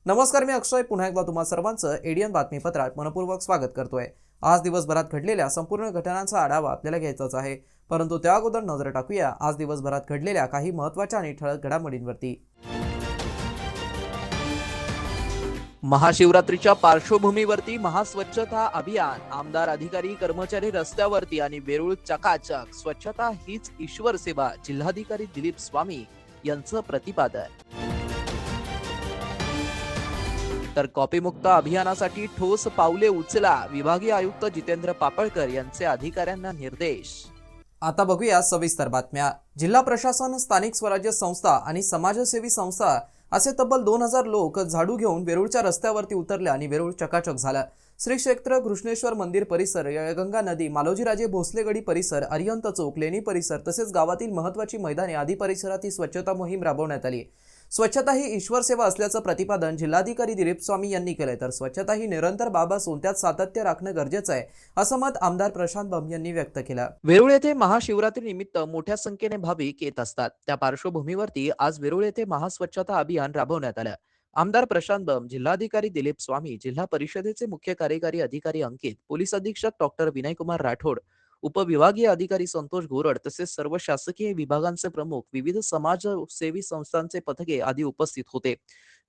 नमस्कार, मी अक्षय पुन्हा एकदा तुम्हा सर्वांचं एडीएन बातमीपत्रात मनपूर्वक स्वागत करतोय। आज दिवसभरात घडलेल्या संपूर्ण घटनांचा आढावा आपल्याला घ्यायचाच आहे, परंतु त्या अगोदर नजर टाकूया आज दिवसभरात घडलेल्या काही महत्त्वाच्या आणि ठळक घडामोडींवरती। महाशिवरात्रीच्या पार्श्वभूमीवरती महास्वच्छता अभियान, आमदार, अधिकारी, कर्मचारी रस्त्यावरती आणि वेरूळ चकाचक। स्वच्छता हीच ईश्वर सेवा, जिल्हाधिकारी दिलीप स्वामी यांचं प्रतिपादन। तर कॉपीमुक्त अभियानासाठी ठोस पावले उचला, विभागीय आयुक्त जितेंद्र पापळकर यांचे अधिकाऱ्यांना निर्देश। आता बघूया सविस्तर बातम्या। जिल्हा प्रशासन, स्थानिक स्वराज्य संस्था आणि समाजसेवी संस्था असे तब्बल 2000 लोक झाडू घेऊन वेरूळच्या रस्त्यावरती उतरले आणि वेरूळ चकाचक झाला। श्री क्षेत्र घृष्णेश्वर मंदिर परिसर, यळगंगा नदी, मालोजीराजे भोसलेगडी परिसर, अरिहंत चौक, लेणी परिसर तसेच गावातील महत्त्वाची मैदाने आदी परिसरात ही स्वच्छता मोहीम राबवण्यात आली। स्वच्छता ही ईश्वर सेवा असल्याचं प्रतिपादन जिल्हाधिकारी दिलीप स्वामी यांनी केले। तर स्वच्छता ही निरंतर बाब असून त्यात सातत्य राखणं गरजेचं आहे, असं मत आमदार प्रशांत बंब यांनी व्यक्त केलं। वेरूळ येथे महाशिवरात्री निमित्त मोठ्या संख्येने भाविक येत असतात, त्या पार्श्वभूमीवरती आज वेरूळ येथे महास्वच्छता अभियान राबवण्यात आलं। आमदार प्रशांत बंब, जिल्हाधिकारी दिलीप स्वामी, जिल्हा परिषदेचे मुख्य कार्यकारी अधिकारी अंकित, पोलीस अधीक्षक डॉक्टर विनयकुमार राठोड, उपविभागीय अधिकारी संतोष घोरड तसेच सर्व शासकीय विभागांचे प्रमुख, विविध समाजसेवी संस्थांचे पथके आदी उपस्थित होते।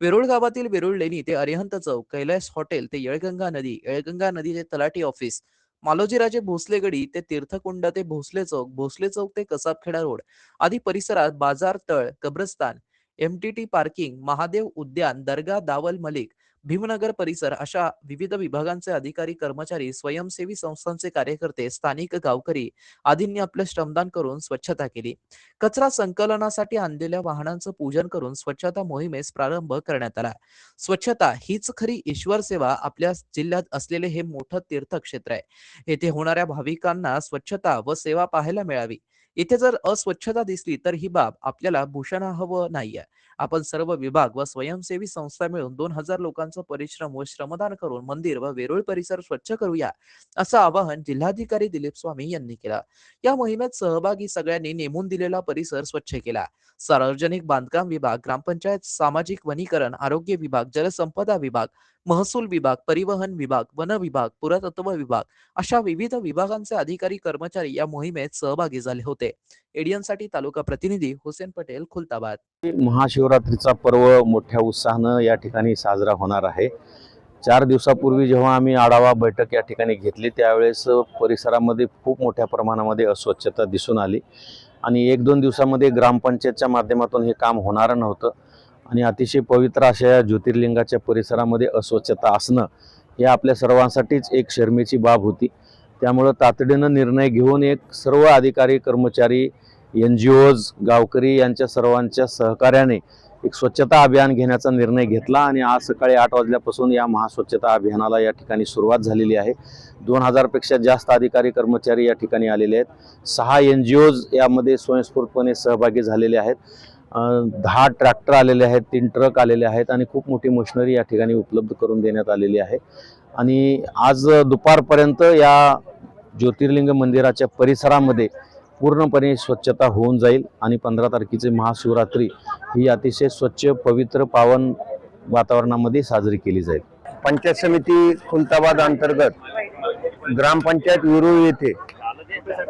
वेरूळ गावातील वेरूळ लेणी ते अरिहंत चौक, कैलास हॉटेल ते येळगंगा नदी ते तलाठी ऑफिस, मालोजीराजे भोसलेगडी ते तीर्थकुंड ते भोसले चौक ते कसाबखेडा रोड आदी परिसरात बाजार, तळ, कब्रस्तान, MTT पार्किंग, महादेव उद्यान, दर्गा, दावल मलिक, भीमनगर परिसर अशा विविध विभागांचे अधिकारी, कर्मचारी, स्वयंसेवी संस्थांचे कार्यकर्ते, स्थानिक गावकरी आदींनी आपले श्रमदान करून स्वच्छता केली। कचरा संकलनासाठी आणलेल्या वाहनांचं पूजन करून स्वच्छता मोहिमेस प्रारंभ करण्यात आला। स्वच्छता हीच खरी ईश्वर सेवा, आपल्या जिल्ह्यात असलेले हे मोठं तीर्थक्षेत्र आहे। येथे होणाऱ्या भाविकांना स्वच्छता व सेवा पाहायला मिळावी। इथे जर अस्वच्छता दिसली तर ही बाब आपल्याला भूषणावह नाहीये। आपण सर्व विभाग व स्वयंसेवी संस्था मिळून 2000 लोकांचा परिश्रम व श्रमदान करून मंदिर व वेरूळ परिसर स्वच्छ करूया, असं आवाहन जिल्हाधिकारी दिलीप स्वामी यांनी केलं। या मोहिमेत सहभागी सगळ्यांनी नेमून दिलेला परिसर स्वच्छ केला। सार्वजनिक बांधकाम विभाग, ग्रामपंचायत, सामाजिक वनीकरण, आरोग्य विभाग, जलसंपदा विभाग, महसूल विभाग, परिवहन विभाग, वन विभाग, पुरातत्व विभाग अशा विविध विभागांचे अधिकारी, कर्मचारी या मोहिमेत सहभागी झाले होते। एडीएनसाठी तालुका प्रतिनिधी हुसेन पटेल, खुलताबाद। महाशिवरात्रीचा पर्व मोठ्या उत्साहानं या ठिकाणी साजरा होणार आहे। 4 दिवसापूर्वी जेव्हा आम्ही आढावा बैठक या ठिकाणी घेतली, त्यावेळेस परिसरामध्ये खूप मोठ्या प्रमाणामध्ये अस्वच्छता दिसून आली आणि 1-2 दिवसामध्ये ग्रामपंचायतच्या माध्यमातून हे काम होणार नव्हतं आणि अतिशय पवित्र अशा ज्योतिर्लिंगाच्या परिसरामध्ये अस्वच्छता असणं हे आपल्या सर्वांसाठीच एक शर्मेची बाब होती। त्यामुळे तातडीनं निर्णय घेऊन एक सर्व अधिकारी, कर्मचारी, NGOज, गावकरी यांच्या सर्वांच्या सहकार्याने एक स्वच्छता अभियान घेण्याचा निर्णय घेतला आणि आज सकाळी 8 वाजल्यापासून या महास्वच्छता अभियानाला या ठिकाणी सुरुवात झालेली आहे। 2000 पेक्षा जास्त अधिकारी, कर्मचारी या ठिकाणी आलेले आहेत। 6 NGOज यामध्ये स्वयंस्फूर्तपणे सहभागी झालेले आहेत। 10 ट्रॅक्टर आलेले आहेत, 3 ट्रक आलेले आहेत आणि खूप मोठी मशिनरी या ठिकाणी उपलब्ध करून देण्यात आलेली आहे आणि आज दुपारपर्यंत या ज्योतिर्लिंग मंदिराच्या परिसरामध्ये पूर्णपणे स्वच्छता होऊन जाईल आणि 15 तारखेची महाशिवरात्री ही अतिशय स्वच्छ, पवित्र, पावन वातावरणामध्ये साजरी केली जाईल। पंचायत समिती खुलताबाद अंतर्गत ग्रामपंचायत वेरूळ येथे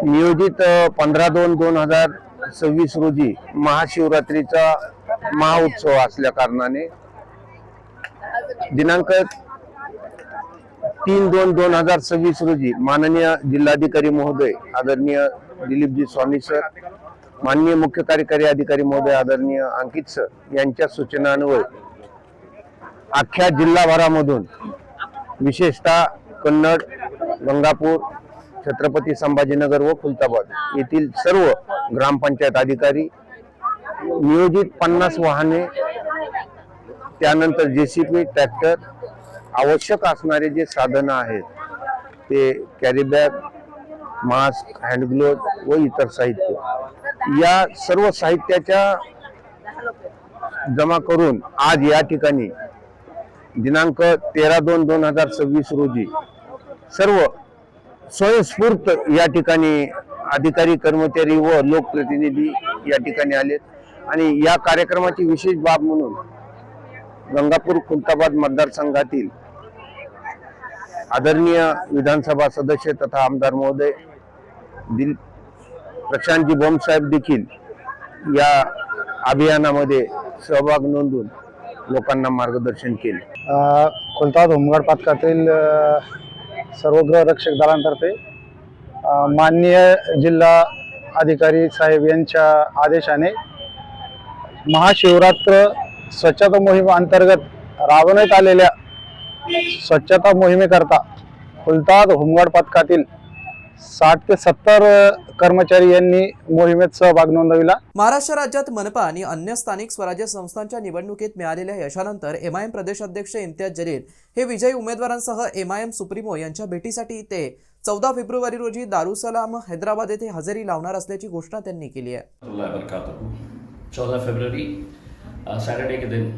नियोजित 15/2/2026 रोजी महाशिवरात्रीचा महाउत्सव असल्या कारणाने दिनांक 3/2/2026 रोजी माननीय जिल्हाधिकारी महोदय आदरणीय दिलीपजी स्वामी सर, माननीय मुख्य कार्यकारी अधिकारी महोदय आदरणीय अंकित सर यांच्या सूचनान्वये अख्ख्या जिल्हाभरामधून विशेषतः कन्नड, गंगापूर, छत्रपती संभाजीनगर व खुलताबाद येथील सर्व ग्रामपंचायत अधिकारी नियोजित 50 वाहने, त्यानंतर JCB, ट्रॅक्टर, आवश्यक असणारे जे साधनं आहेत ते carry bag, mask, hand glove व इतर साहित्य या सर्व साहित्याच्या जमा करून आज या ठिकाणी दिनांक 13/2/2026 रोजी सर्व स्वयंस्फूर्त या ठिकाणी अधिकारी, कर्मचारी व लोकप्रतिनिधी या ठिकाणी आलेत आणि या कार्यक्रमाची विशेष बाब म्हणून गंगापूर खुलताबाद मतदारसंघातील आदरणीय विधानसभा सदस्य तथा आमदार महोदय प्रशांतजी बोमसाहेब देखील या अभियानामध्ये सहभाग नोंदवून लोकांना मार्गदर्शन केले। खुलताबाद होमगार्ड पथकातील सर्व गृहरक्षक दलांतर्फे माननीय जिल्हा अधिकारी साहेब यांच्या आदेशाने महाशिवरात्र स्वच्छता मोहीम अंतर्गत राबवण्यात आलेल्या स्वच्छता मोहिमेकरता खुलताबाद होमगार्ड पथकातील 60 ते 70 कर्मचारी यांनी मोहिमेत सहभाग नोंदविला। महाराष्ट्र राज्यात मनपा आणि अन्य स्थानिक स्वराज्य संस्थांच्या निवडणुकीत मिळालेल्या यशानंतर एमआयएम प्रदेशाध्यक्ष इम्तियाज जलील हे विजयी उमेदवारांसह एमआयएम सुप्रीमो यांच्या भेटीसाठी ते 14 फेब्रुवारी रोजी दारुसलाम हैदराबाद येथे हजेरी लावणार असल्याची घोषणा त्यांनी केली आहे। 14 फरवरी सैटरडे के दिन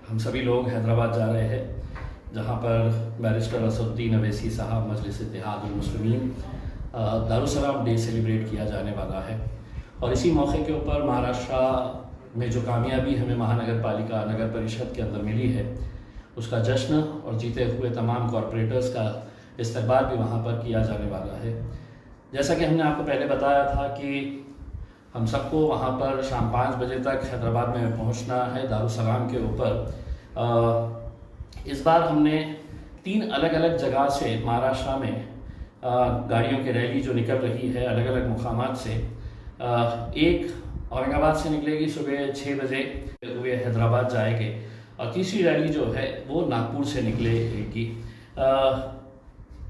हम सभी लोग हैदराबाद जा रहे हैं, जहां पर बैरिस्टर असदुद्दीन अवैसी साहब Majlis Ittehadul Muslimeen Darussalam day celebrate KIA जाने वाला है। और इसी मौके के ऊपर महाराष्ट्र में जो कामयाबी हमें महानगर पालिका नगर परिषद के अंदर मिली है, उसका जश्न और जीते हुए तमाम कॉरपोरेटर्स का इस्तकबाल भी वहाँ पर किया जाने वाला है। जैसा कि हमने आपको पहले बताया था कि हम सबको वहाँ पर शाम 5 बजे तक हैदराबाद में पहुँचना है दारुसलाम के ऊपर। इस बार हमने 3 अलग अलग जगह से महाराष्ट्र में गाड़ियों की रैली जो निकल रही है अलग अलग मुकामात से, एक औरंगाबाद से निकलेगी सुबह 6 बजे हुए हैदराबाद जाएंगे, और तीसरी रैली जो है वो नागपुर से निकलेगी।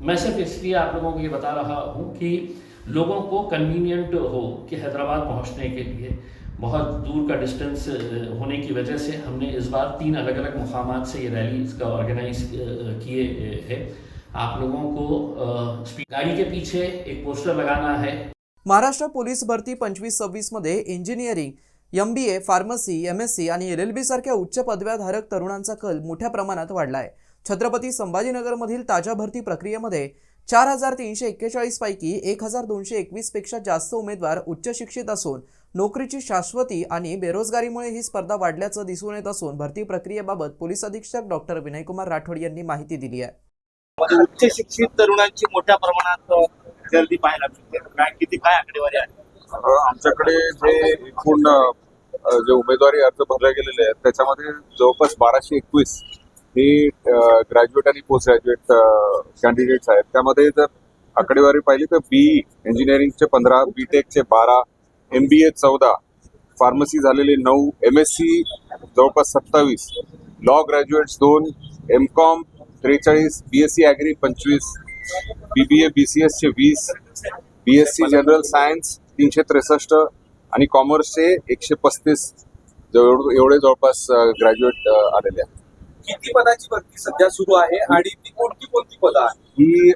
मैं सिर्फ इसलिए आप लोगों को ये बता रहा हूँ कि लोगों को कन्वीनियंट हो कि हैदराबाद पहुँचने के लिए बहुत दूर का डिस्टेंस होने की वजह से हमने इस बार 3 अलग अलग मुकामात से ये रैली इसका ऑर्गेनाइज किए हैं। आप लोगों को गाड़ी के पीछे एक पोस्टर लगाना है। महाराष्ट्र पोलीस भरती 25-26 मध्ये इंजिनिअरिंग, MBA, फार्मसी, MSc आणि LLB सारख्या उच्च पदव्याधारक तरुणांचा कल मोठ्या प्रमाणात वाढला आहे। छत्रपती संभाजीनगरमधील ताज्या भरती प्रक्रियेमध्ये 4341 पैकी 1221 पेक्षा जास्त उमेदवार उच्च शिक्षित असून नोकरीची शाश्वती आणि बेरोजगारीमुळे ही स्पर्धा वाढल्याचं दिसून येत असून भरती प्रक्रियेबाबत पोलीस अधीक्षक डॉक्टर विनयकुमार राठोड यांनी माहिती दिली आहे। उच्च शिक्षित तरुणांची मोठ्या प्रमाणात गर्दी पाहायला मिळते, काय आकडेवारी आहे? आमच्याकडे जे एकूण जे उमेदवारी अर्ज भरले गेलेले आहेत त्याच्यामध्ये जवळपास 1221 ही ग्रॅज्युएट आणि पोस्ट ग्रॅज्युएट कॅन्डिडेट्स आहेत। त्यामध्ये जर आकडेवारी पाहिली तर BE इंजिनिअरिंगचे 15, BTechचे 12, MBA 14, फार्मसी झालेले 9, MSc जवळपास 27, law graduates 2, MCOM 43, BSc agri 25, BBA BCS चे 20, BSc जनरल सायन्स 363 आणि कॉमर्सचे 135 एवढे जवळपास ग्रॅज्युएट आलेले आहेत। किती पदाची भरती सध्या सुरू आहे आणि ती कोणती कोणती पदं आहेत? ही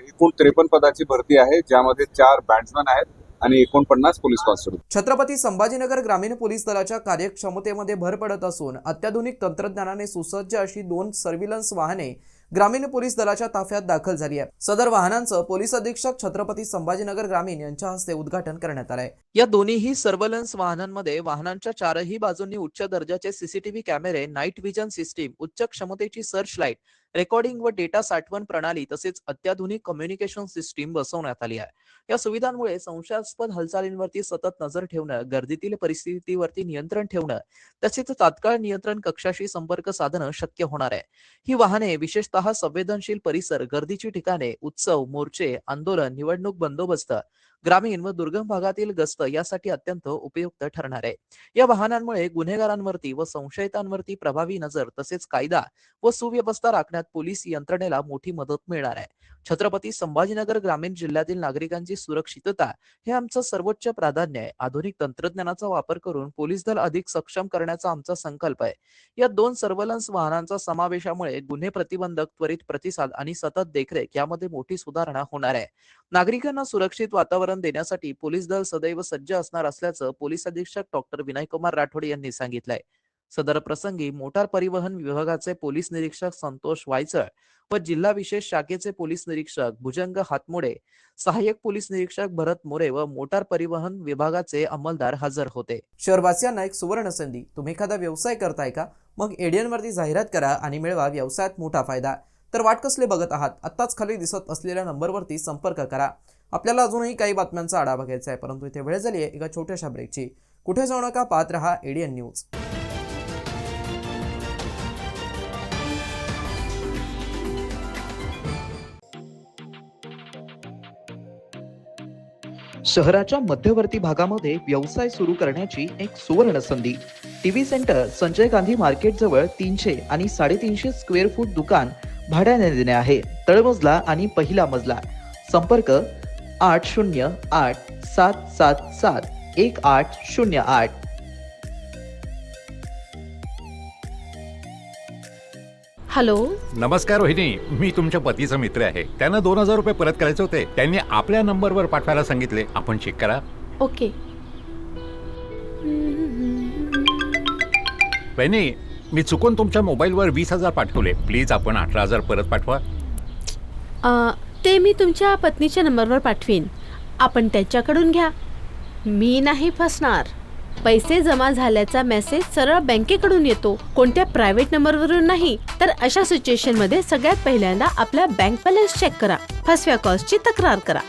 एकूण 53 पदाची भरती आहे, ज्यामध्ये 4 बॅट्समन आहेत आणि 49 पोलीस कॉन्स्टेबल। छत्रपती संभाजीनगर ग्रामीण पोलीस दलाच्या कार्यक्षमतेमध्ये भर पडत असून अत्याधुनिक तंत्रज्ञानाने सुसज्ज अशी 2 सर्व्हिलन्स वाहने ग्रामीण पोलीस दलाच्या ताफ्यात दाखल झाली आहे। सदर वाहनांचं पोलीस अधीक्षक छत्रपती संभाजीनगर ग्रामीण यांच्या हस्ते उद्घाटन करण्यात आलंय। या दोन्हीही सर्व्हिलन्स वाहनांमध्ये वाहनांच्या 4ही बाजूंनी उच्च दर्जाचे CCTV कॅमेरे, नाईट व्हिजन सिस्टीम, उच्च क्षमतेची सर्च लाईट, रेकॉर्डिंग व डेटा साठवण प्रणाली तसेच अत्याधुनिक कम्युनिकेशन सिस्टीम बसवण्यात आली आहे। या सुविधांमुळे संशयास्पद हालचालींवरती सतत नजर ठेवणं, गर्दीतील परिस्थितीवरती नियंत्रण ठेवणं तसेच तात्काळ नियंत्रण कक्षाशी संपर्क साधणं शक्य होणार आहे। ही वाहने विशेषतः संवेदनशील परिसर, गर्दीची ठिकाणे, उत्सव, मोर्चे, आंदोलन, निवडणूक बंदोबस्त, ग्रामीण व दुर्गम भागातील गस्त यासाठी अत्यंत उपयुक्त ठरणार आहे। या वाहनांमुळे गुन्हेगारांवरती व संशयितांवरती प्रभावी नजर तसेच कायदा व सुव्यवस्था राखण्यात पोलीस यंत्रणेला मोठी मदत मिळणार आहे। छत्रपती संभाजीनगर ग्रामीण जिल्ह्यातील नागरिकांची सुरक्षितता हे आमचं सर्वोच्च प्राधान्य आहे। आधुनिक तंत्रज्ञानाचा वापर करून पोलीस दल अधिक सक्षम करण्याचा आमचा संकल्प आहे। या 2 सर्व्हिलन्स वाहनांचा समावेशामुळे गुन्हे प्रतिबंधक, त्वरित प्रतिसाद आणि सतत देखरेख यामध्ये मोठी सुधारणा होणार आहे। नागरिकांना सुरक्षित वातावरण देण्यासाठी पोलीस दल सदैव सज्ज असणार असल्याचं पोलीस अधीक्षक डॉक्टर विनयकुमार राठोड यांनी सांगितलंय. सदर प्रसंगी मोटार परिवहन विभागाचे पोलीस निरीक्षक संतोष वायचळ व जिल्हा विशेष शाखेचे पोलीस निरीक्षक भुजंग हातमोडे, सहाय्यक पोलीस निरीक्षक भरत मोरे व मोटार परिवहन विभागाचे अंमलदार हजर होते. शहरवासियांना एक सुवर्ण संधी. तुम्ही एखादा व्यवसाय करताय का? मग एडीएन वरती जाहिरात करा आणि मिळवा व्यवसायात मोठा फायदा. तर वाट कसले बघत आहात? आत्ताच खाली दिसत असलेल्या नंबरवरती संपर्क करा. आपल्याला अजूनही काही बातम्यांचा आढावा घ्यायचा आहे, परंतु इथे वेळ झाली आहे एका छोट्याशा ब्रेकची. कुठे जाऊ नका, पाहत रहा एडीएन न्यूज. शहराच्या मध्यवर्ती भागामध्ये व्यवसाय सुरू करण्याची एक सुवर्ण संधी. TV centre Sanjay Gandhi market जवळ 300 आणि 350 स्क्वेअर फूट दुकान भाड्याने देणे आहे. तळमजला आणि पहिला मजला. संपर्क 8087771808. हॅलो. नमस्कार रोहिणी, मी तुमच्या पतीचा मित्र आहे. त्यांना 2000 रुपये परत करायचे होते. त्यांनी आपल्या नंबरवर पाठवायला सांगितले. आपण चेक करा. ओके. बहिणी, मी चुकून तुमच्या मोबाईलवर 20,000 पाठवले. प्लीज आपण 18,000 परत पाठवा. ते मी तुमच्या पत्नीच्या नंबरवर पाठवीन. आपण त्याच्याकडून घ्या. मी नाही फसणार. पैसे जमा झाल्याचा मेसेज सरळ बँकेकडून येतो, कोणत्या प्रायव्हेट नंबरवरून नाही. तर अशा सिच्युएशनमध्ये सगळ्यात पहिल्यांदा आपला बँक बॅलन्स चेक करा. फसव्या कॉल्सची तक्रार करा.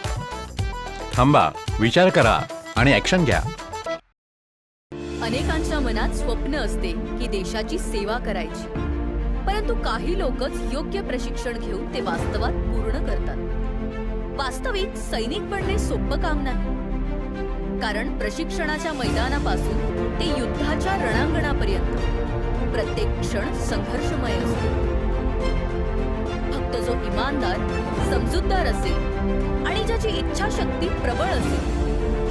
थांबा, विचार करा आणि ॲक्शन घ्या. अनेकांच्या मनात स्वप्न असते की देशाची सेवा करायची, परंतु काही लोकच योग्य प्रशिक्षण घेऊन ते वास्तवात पूर्ण करतात. वास्तविक सैनिक बनणे सोपं काम नाही, कारण प्रशिक्षणाच्या मैदानापासून ते युद्धाच्या रणांगणापर्यंत प्रत्येक क्षण संघर्षमय असतो. फक्त जो इमानदार, समजूतदार असेल आणि ज्याची इच्छाशक्ती प्रबळ असेल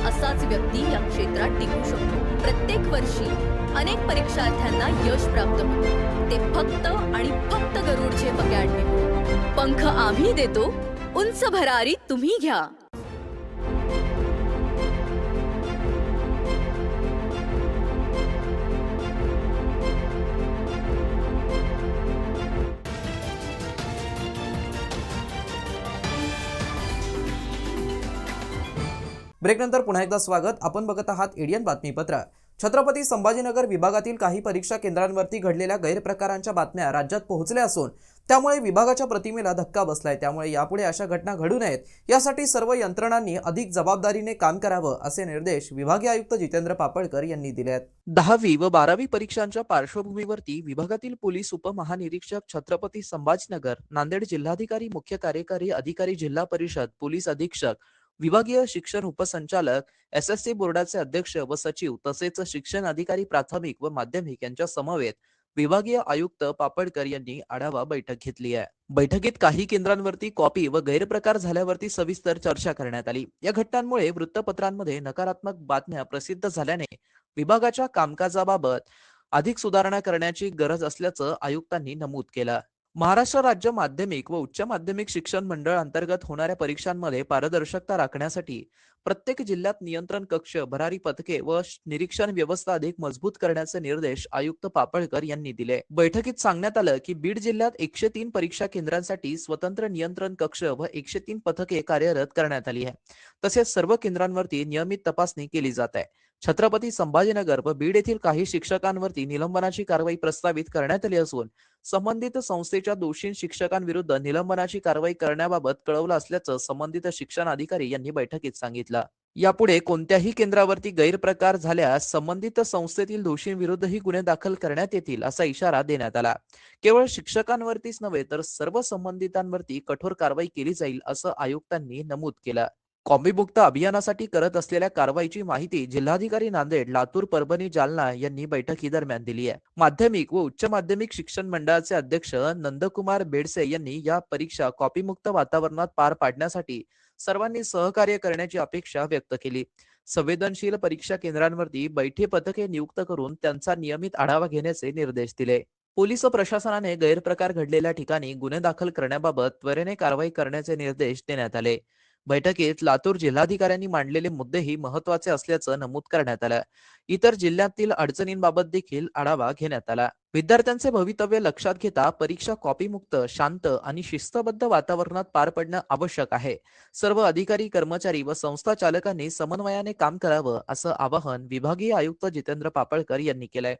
असाच व्यक्ती या क्षेत्रात टिकू शकतो. प्रत्येक वर्षी अनेक परीक्षार्थ्यांना यश प्राप्त होते, ते फक्त आणि फक्त गरुडचे पगाडणे. पंख आम्ही देतो, उंच भरारी तुम्ही घ्या. ब्रेकनंतर पुन्हा एकदा स्वागत. आपण बघत आहात एडीएन बातमीपत्र. छत्रपती संभाजीनगर विभागातील काही परीक्षा केंद्रांवरती घडलेल्या गैरप्रकारांच्या बातम्या राज्यात पोहोचल्या असून त्यामुळे विभागाच्या प्रतिमेला धक्का बसलाय. त्यामुळे यापुढे अशा घटना घडू नयेत यासाठी सर्व यंत्रणांनी अधिक जबाबदारीने काम करावं असे निर्देश विभागीय आयुक्त जितेंद्र पापळकर यांनी दिले आहेत. 10वी व 12वी परीक्षांच्या पार्श्वभूमीवरती विभागातील पोलीस उपमहानिरीक्षक छत्रपती संभाजीनगर, नांदेड जिल्हाधिकारी, मुख्य कार्यकारी अधिकारी, जिल्हा परिषद पोलीस अधीक्षक, विभागीय शिक्षण उपसंचालक, एसएससी बोर्डाचे अध्यक्ष व सचिव तसेच शिक्षण अधिकारी प्राथमिक व माध्यमिक यांच्या समवेत विभागीय आयुक्त पापळकर यांनी आढावा बैठक घेतली आहे. बैठकीत काही केंद्रांवरती कॉपी व गैरप्रकार झाल्यावरती सविस्तर चर्चा करण्यात आली. या घटनांमुळे वृत्तपत्रांमध्ये नकारात्मक बातम्या प्रसिद्ध झाल्याने विभागाच्या कामकाजाबाबत अधिक सुधारणा करण्याची गरज असल्याचं आयुक्तांनी नमूद केलं. महाराष्ट्र राज्य माध्यमिक व उच्च माध्यमिक शिक्षण मंडळ अंतर्गत होणाऱ्या परीक्षांमध्ये पारदर्शकता राखण्यासाठी प्रत्येक जिल्ह्यात नियंत्रण कक्ष, भरारी पथके व निरीक्षण व्यवस्था अधिक मजबूत करण्याचे निर्देश आयुक्त पापळकर यांनी दिले. बैठकीत सांगण्यात आलं की बीड जिल्ह्यात 103 परीक्षा केंद्रांसाठी स्वतंत्र नियंत्रण कक्ष व 103 पथके कार्यरत करण्यात आली आहे. तसेच सर्व केंद्रांवरती नियमित तपासणी केली जात आहे. छत्रपती संभाजीनगर व बीड येथील काही शिक्षकांवरती निलंबनाची कारवाई प्रस्तावित करण्यात आली असून संबंधित संस्थेच्या दोषी शिक्षकांविरुद्ध निलंबनाची कारवाई करण्याबाबत कळवलं असल्याचं संबंधित शिक्षण अधिकारी यांनी बैठकीत सांगितलं. यापुढे कोणत्याही केंद्रावरती गैरप्रकार झाल्यास संबंधित संस्थेतील दोषींविरुद्धही गुन्हे दाखल करण्यात येतील असा इशारा देण्यात आला. केवळ शिक्षकांवरतीच नव्हे तर सर्व संबंधितांवरती कठोर कारवाई केली जाईल असं आयुक्तांनी नमूद केलं. कॉम्बीमुक्त अभियानासाठी करत असलेल्या कारवाईची माहिती जिल्हाधिकारी नांदेड, लातूर, परभणी, जालना यांनी बैठकीदरम्यान दिली आहे. माध्यमिक व उच्च माध्यमिक शिक्षण मंडळाचे अध्यक्ष नंदकुमार बेडसे यांनी या परीक्षा कॉपीमुक्त वातावरणात पार पाडण्यासाठी सर्वांनी सहकार्य करण्याची अपेक्षा व्यक्त केली. संवेदनशील परीक्षा केंद्रांवरती बैठी पथके नियुक्त करून त्यांचा नियमित आढावा घेण्याचे निर्देश दिले. पोलीस प्रशासनाने गैरप्रकार घडलेल्या ठिकाणी गुन्हे दाखल करण्याबाबत त्वरेने कारवाई करण्याचे निर्देश देण्यात आले. बैठकीत लातूर जिल्हाधिकाऱ्यांनी मांडलेले मुद्देही महत्वाचे असल्याचं नमूद करण्यात आलं. इतर जिल्ह्यातील अडचणींबाबत देखील आढावा घेण्यात आला. विद्यार्थ्यांचे भवितव्य लक्षात घेता परीक्षा कॉपीमुक्त, शांत आणि शिस्तबद्ध वातावरणात पार पडणं आवश्यक आहे. सर्व अधिकारी, कर्मचारी व संस्था चालकांनी समन्वयाने काम करावं असं आवाहन विभागीय आयुक्त जितेंद्र पापळकर यांनी केलंय.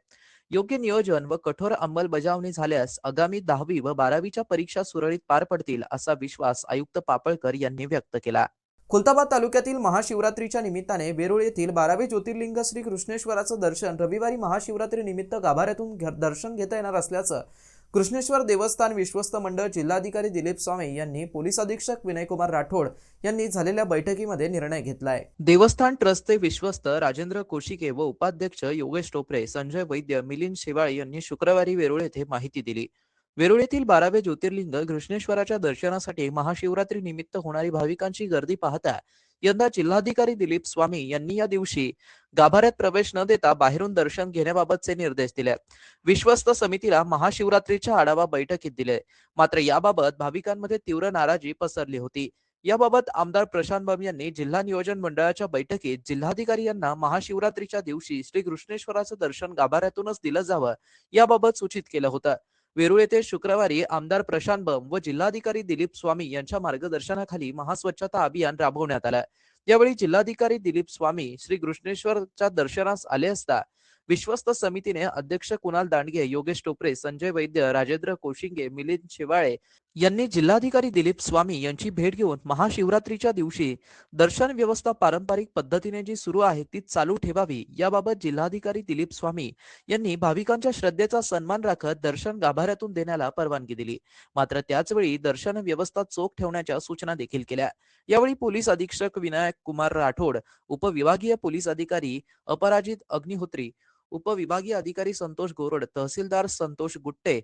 योग्य नियोजन व कठोर अंमलबजावणी झाल्यास आगामी 10वी व 12वीच्या परीक्षा सुरळीत पार पडतील असा विश्वास आयुक्त पापळकर यांनी व्यक्त केला. खुलताबाद तालुक्यातील महाशिवरात्रीच्या निमित्ताने वेरूळ येथील 12वे ज्योतिर्लिंग श्री कृष्णेश्वराचं दर्शन रविवारी महाशिवरात्री निमित्त गाभाऱ्यातून दर्शन घेता येणार असल्याचं कृष्णेश्वर देवस्थान विश्वस्त मंडळ जिल्हाधिकारी दिलीप स्वामी यांनी पोलीस अधीक्षक विनयकुमार राठोड यांनी झालेल्या बैठकीमध्ये निर्णय घेतलाय. देवस्थान ट्रस्टचे विश्वस्त राजेंद्र कोशिके व उपाध्यक्ष योगेश टोपरे, संजय वैद्य, मिलिंद शेवाळे यांनी शुक्रवारी वेरूळ येथे माहिती दिली. वेरूळ येथील 12वे ज्योतिर्लिंग कृष्णेश्वराच्या दर्शनासाठी महाशिवरात्री निमित्त होणारी भाविकांची गर्दी पाहता यंदा जिल्हाधिकारी दिलीप स्वामी यांनी या दिवशी गाभाऱ्यात प्रवेश न देता बाहेरून दर्शन घेण्याबाबतचे निर्देश दिले. विश्वस्त समितीला महाशिवरात्रीच्या आढावा बैठकीत दिले. मात्र याबाबत भाविकांमध्ये तीव्र नाराजी पसरली होती. याबाबत आमदार प्रशांत बम यांनी जिल्हा नियोजन मंडळाच्या बैठकीत जिल्हाधिकारी यांना महाशिवरात्रीच्या दिवशी श्री कृष्णेश्वराचं दर्शन गाभाऱ्यातूनच दिलं जावं याबाबत सूचित केलं होतं. वेरूळ येथे शुक्रवारी आमदार प्रशांत बम व जिल्हाधिकारी दिलीप स्वामी यांच्या मार्गदर्शनाखाली महास्वच्छता अभियान राबवण्यात आलं. यावेळी जिल्हाधिकारी दिलीप स्वामी श्री कृष्णेश्वरच्या दर्शनास आले असता विश्वस्त समितीने अध्यक्ष कुणाल दांडगे, योगेश टोपरे, संजय वैद्य, राजेंद्र कोशिंगे, मिलिंद शेवाळे यांनी जिल्हाधिकारी दिलीप स्वामी यांची भेट घेऊन महाशिवरात्रीच्या दिवशी दर्शन व्यवस्था पारंपरिक पद्धतीने जी सुरू आहे ती चालू ठेवावी याबाबत जिल्हाधिकारी दिलीप स्वामी यांनी भाविकांच्या श्रद्धेचा सन्मान राखत दर्शन गाभाऱ्यातून देण्याला परवानगी दिली. मात्र त्याचवेळी दर्शन व्यवस्था चोख ठेवण्याच्या सूचना देखील केल्या. यावेळी पोलीस अधीक्षक विनायक कुमार राठोड, उपविभागीय पोलीस अधिकारी अपराजित अग्निहोत्री, उपविभागीय अधिकारी संतोष गोरड, तहसीलदार संतोष गुट्टे,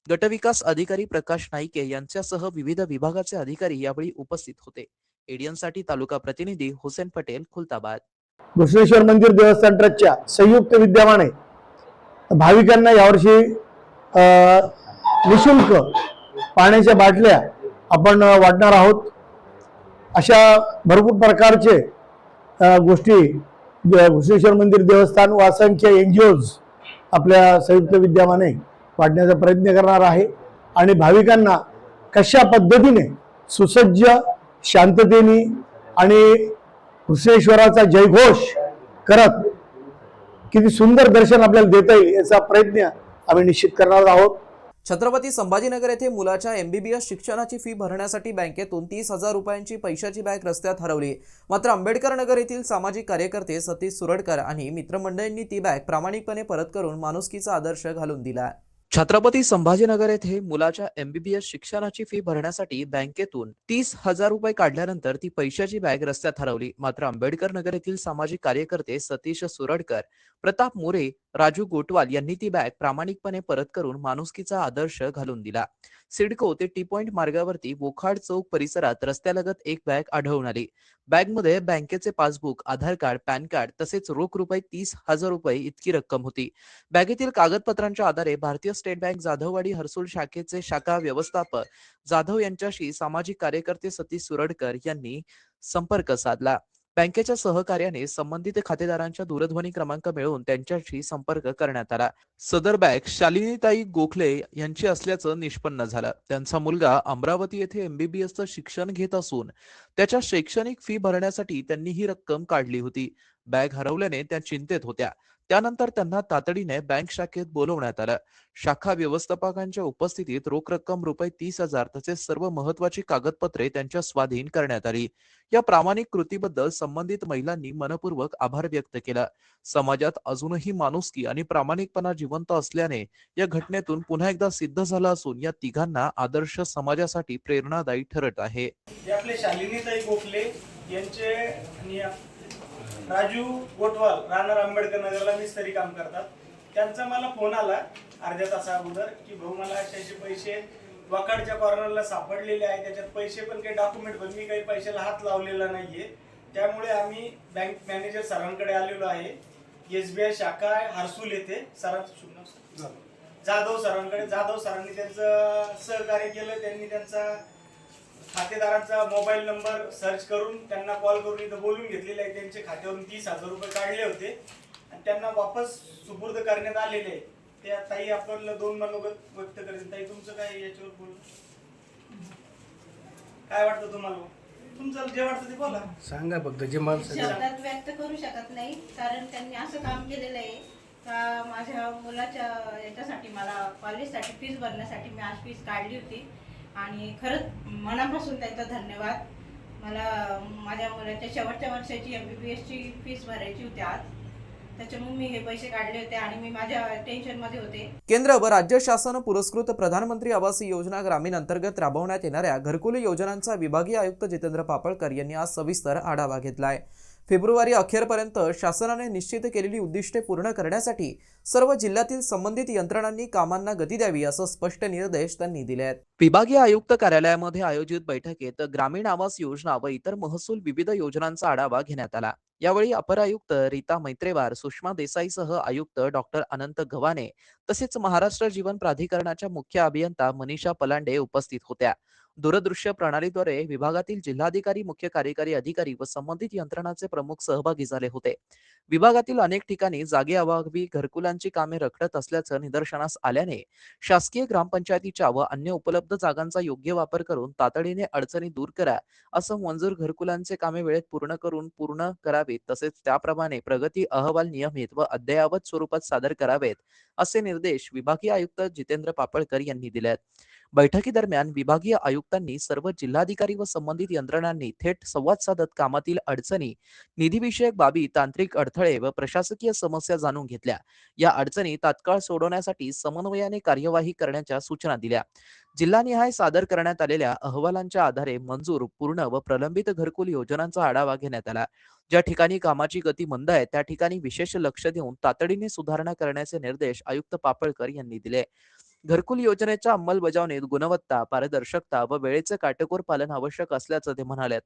गटविकास अधिकारी प्रकाश नाईके यांच्यासह विविध विभागाचे अधिकारी यावेळी उपस्थित होते. एडीएन साठी तालुका प्रतिनिधी हुसेन पटेल, खुलताबाद. कृष्णेश्वर मंदिर देवस्थान ट्रस्टच्या संयुक्त विद्यमाने भाविकांना यावर्षी निशुल्क पाण्याच्या बाटल्या आपण वाटणार आहोत. अशा भरपूर प्रकारचे गोष्टी कृष्णेश्वर मंदिर देवस्थान व असंख्य NGOs आपल्या संयुक्त विद्यमाने वाटण्याचा प्रयत्न करणार आहे आणि भाविकांना कशा पद्धतीने सुसज्ज, शांततेने आणि कृष्णेश्वराचा जयघोष करत किती सुंदर दर्शन आपल्याला देता येईल याचा प्रयत्न आम्ही निश्चित करणार आहोत. छत्रपती संभाजीनगर येथे मुलाच्या MBBS शिक्षणाची फी भरण्यासाठी बँकेतून 30,000 रुपयांची पैशाची बॅग रस्त्यात हरवली. मात्र आंबेडकर नगर येथील सामाजिक कार्यकर्ते सतीश सुरडकर आणि मित्रमंडळींनी ती बॅग प्रामाणिकपणे परत करून माणुसकीचा आदर्श घालून दिला. छत्रपती संभाजीनगर येथे मुलाच्या MBBS शिक्षणाची फी भरण्यासाठी बँकेतून 30,000 रुपये काढल्यानंतर ती पैशाची बॅग रस्त्यात हरवली. मात्र आंबेडकर नगर येथील सामाजिक कार्यकर्ते सतीश सुरडकर, प्रताप मोरे, राजू गोटवाल यांनी ती बॅग प्रामाणिकपणे परत करून माणुसकीचा आदर्श घालून दिला. सिडको ते टी पॉइंट मार्गावरती बोखाड चौक परिसरात रस्त्यालगत एक बॅग आढळून आली. बॅगमध्ये बँकेचे पासबुक, आधार कार्ड, पॅन कार्ड तसेच रोख रुपये 30,000 रुपये इतकी रक्कम होती. बॅगेतील कागदपत्रांच्या आधारे भारतीय स्टेट बँक जाधववाडी हर्सुल शाखेचे शाखा व्यवस्थापक जाधव यांच्याशी सामाजिक कार्यकर्ते सतीश सुरडकर यांनी संपर्क साधला. बँकेच्या सहकार्याने संबंधित खातेदारांच्या दूरध्वनी क्रमांक मिळवून त्यांच्याशी संपर्क करण्यात आला. सदर बॅग शालिनीताई गोखले यांची असल्याचं निष्पन्न झालं. त्यांचा मुलगा अमरावती येथे MBBSचं शिक्षण घेत असून त्याच्या शैक्षणिक फी भरण्यासाठी त्यांनी ही रक्कम काढली होती. बॅग हरवल्याने त्या चिंतेत होत्या. त्यानंतर त्यांना तातडीने बँक शाखेत बोलवण्यात आलं. शाखा व्यवस्थापकांच्या उपस्थितीत रोख रक्कम रुपये 30,000 तसेच सर्व महत्वाची कागदपत्रे त्यांच्या स्वाधीन करण्यात आली. या प्रामाणिक कृतीबद्दल संबंधित महिलांनी मनपूर्वक आभार व्यक्त केला. समाजात अजूनही माणुसकी आणि प्रामाणिकपणा जिवंत असल्याने या घटनेतून पुन्हा एकदा सिद्ध झाला असून या तिघांना आदर्श समाजासाठी प्रेरणादायी ठरत आहे. आपले शालिनीताई गोखले यांचे आणि राजू गोटवाल राहणार आंबेडकर नगरला मिस्त्री काम करतात. त्यांचा मला फोन आला अर्ध्या तासा अगोदर की भाऊ मला असे पैसे वाकडच्या कॉर्नरला सापडलेले आहे, त्याच्यात पैसे पण काही डॉक्युमेंट पण मी काही पैशाला हात लावलेला नाहीये. त्यामुळे आम्ही बँक मॅनेजर सरांकडे आलेलो आहे. SBI शाखा हर्सुल येथे जाधव सरांकडे. जाधव सरांनी त्यांचं सहकार्य केलं. त्यांनी त्यांचा खातेदारांचा मोबाईल नंबर सर्च करून त्यांना कॉल करून इथं बोलून घेतलेले आहे. त्यांचे खात्यावरून 30,000 रुपये काढले होते आणि त्यांना वापस सुपूर्द करण्यात आलेले आहे. त्या ताई आपल्याला 2 मनोगत व्यक्त करेल. ताई, तुमचं काय याच्यावर बोल, काय वाटतं तुम्हाला? तुमचं जे वाटतं ते बोला. सांगा फक्त जे मला शब्दात व्यक्त करू शकत नाही, कारण त्यांनी असं काम केलेलं आहे का माझ्या मुलाच्या याच्यासाठी मला कॉलेजसाठी फीस भरण्यासाठी मी आज फीस काढली होती आणि खरंच मनापासून त्यांचा धन्यवाद. मला माझ्या मुलाच्या शेवटच्या वर्षाची MBBSची फीस भरायची होती आज, त्याच्यामुळे मी हे पैसे काढले होते आणि मी माझ्या टेन्शनमध्ये होते. केंद्र व राज्य शासन पुरस्कृत प्रधानमंत्री आवास योजना ग्रामीण अंतर्गत राबवण्यात येणाऱ्या घरकुल योजनांचा विभागीय आयुक्त जितेंद्र पापळकर यांनी आज सविस्तर आढावा घेतलाय. फेब्रुवारी अखेरपर्यंत शासनाने निश्चित केलेली उद्दिष्टे पूर्ण करण्यासाठी सर्व जिल्ह्यातील संबंधित यंत्रणांनी कामांना गती द्यावी असं स्पष्ट निर्देश त्यांनी दिले आहेत. विभागीय आयुक्त कार्यालयामध्ये आयोजित बैठकीत ग्रामीण आवास योजना व इतर महसूल विविध योजनांचा आढावा घेण्यात आला. यावेळी अपर आयुक्त रीता मैत्रेवार, सुषमा देसाईसह आयुक्त डॉक्टर अनंत गव्हाणे तसेच महाराष्ट्र जीवन प्राधिकरणाच्या मुख्य अभियंता मनीषा पलांडे उपस्थित होत्या. दूरदृश्य प्रणालीद्वारे विभागातील जिल्हाधिकारी, मुख्य कार्यकारी अधिकारी व संबंधित यंत्रणाचे प्रमुख सहभागी झाले होते. विभागातील अनेक ठिकाणी जागेअभावी घरकुलांची कामे रखडत असल्याचं निदर्शनास आल्याने शासकीय ग्रामपंचायतीच्या व अन्य उपलब्ध जागांचा योग्य वापर करून तातडीने अडचणी दूर करा, असं मंजूर घरकुलांचे कामे वेळेत पूर्ण करावीत, तसेच त्याप्रमाणे प्रगती अहवाल नियमित व अद्ययावत स्वरूपात सादर करावेत, असे निर्देश विभागीय आयुक्त जितेंद्र पापळकर यांनी दिले आहेत. बैठकीदरम्यान विभागीय आयुक्तांनी सर्व जिल्हाधिकारी व संबंधित यंत्रणांनी थेट संवाद साधत कामातील अडचणी, निधीविषयक बाबी, तांत्रिक अडथळे व प्रशासकीय समस्या जाणून घेतल्या. या अडचणी तात्काळ सोडवण्यासाठी समन्वयाने कार्यवाही करण्याच्या सूचना दिल्या. जिल्हानिहाय सादर करण्यात आलेल्या अहवालांच्या आधारे मंजूर, पूर्ण व प्रलंबित घरकुल योजनांचा आढावा घेण्यात आला. ज्या ठिकाणी कामाची गती मंद आहे त्या ठिकाणी विशेष लक्ष देऊन तातडीने सुधारणा करण्याचे निर्देश आयुक्त पापळकर यांनी दिले. घरकुल योजनेच्या अंमलबजावणीत गुणवत्ता, पारदर्शकता व वेळेचे काटेकोर पालन आवश्यक असल्याचं ते म्हणाले.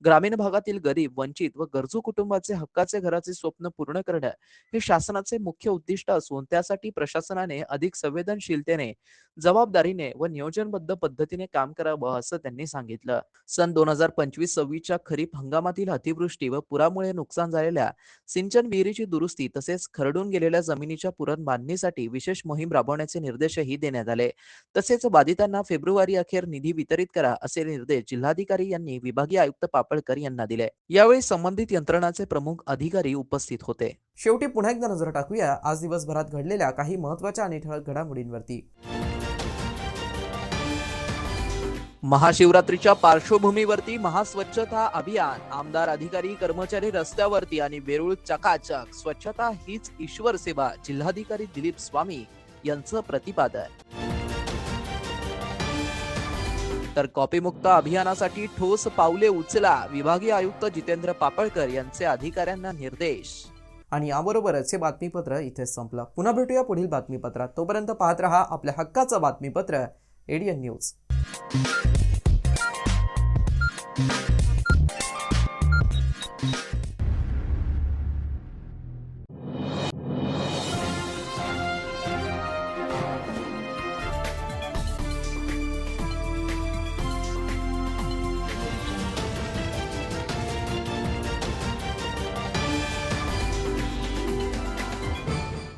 ग्रामीण भागातील गरीब, वंचित व गरजू कुटुंबाचे हक्काचे घराचे स्वप्न पूर्ण करणं हे शासनाचे मुख्य उद्दिष्ट असून त्यासाठी प्रशासनाने अधिक संवेदनशीलतेने, जबाबदारीने व नियोजनबद्ध पद्धतीने काम करावं असं त्यांनी सांगितलं. सन 2025-26च्या खरीप हंगामातील अतिवृष्टी व पुरामुळे नुकसान झालेल्या सिंचन विहिरीची दुरुस्ती तसेच खरडून गेलेल्या जमिनीच्या पुनर् बांधणीसाठी विशेष मोहीम राबवण्याचे निर्देशही देण्यात आले. तसेच बाधितांना फेब्रुवारी अखेर निधी वितरित करा असे निर्देश जिल्हाधिकारी यांनी विभागीय आयुक्त पापळकर यांना दिले. यावेळी संबंधित यंत्रणाचे प्रमुख अधिकारी उपस्थित होते. शेवटी पुन्हा एकदा नजर टाकूया आज दिवसभरात घडलेल्या काही महत्त्वाच्या आणि ठळक घडामोडींवरती. महाशिवरात्रीच्या पार्श्वभूमीवरती महास्वच्छता अभियान, आमदार, अधिकारी, कर्मचारी रस्त्यावरती आणि वेरूळ चकाचक. स्वच्छता हीच ईश्वर सेवा, जिल्हाधिकारी दिलीप स्वामी यांचं प्रतिपादन. तर कॉपीमुक्त अभियानासाठी ठोस पावले उचला, विभागीय आयुक्त जितेंद्र पापळकर यांचे अधिकाऱ्यांना निर्देश. आणि याबरोबरच हे बातमीपत्र इथेच संपलं. पुन्हा भेटूया पुढील बातमीपत्रात. तोपर्यंत पाहत रहा आपल्या हक्काचं बातमीपत्र ADN न्यूज.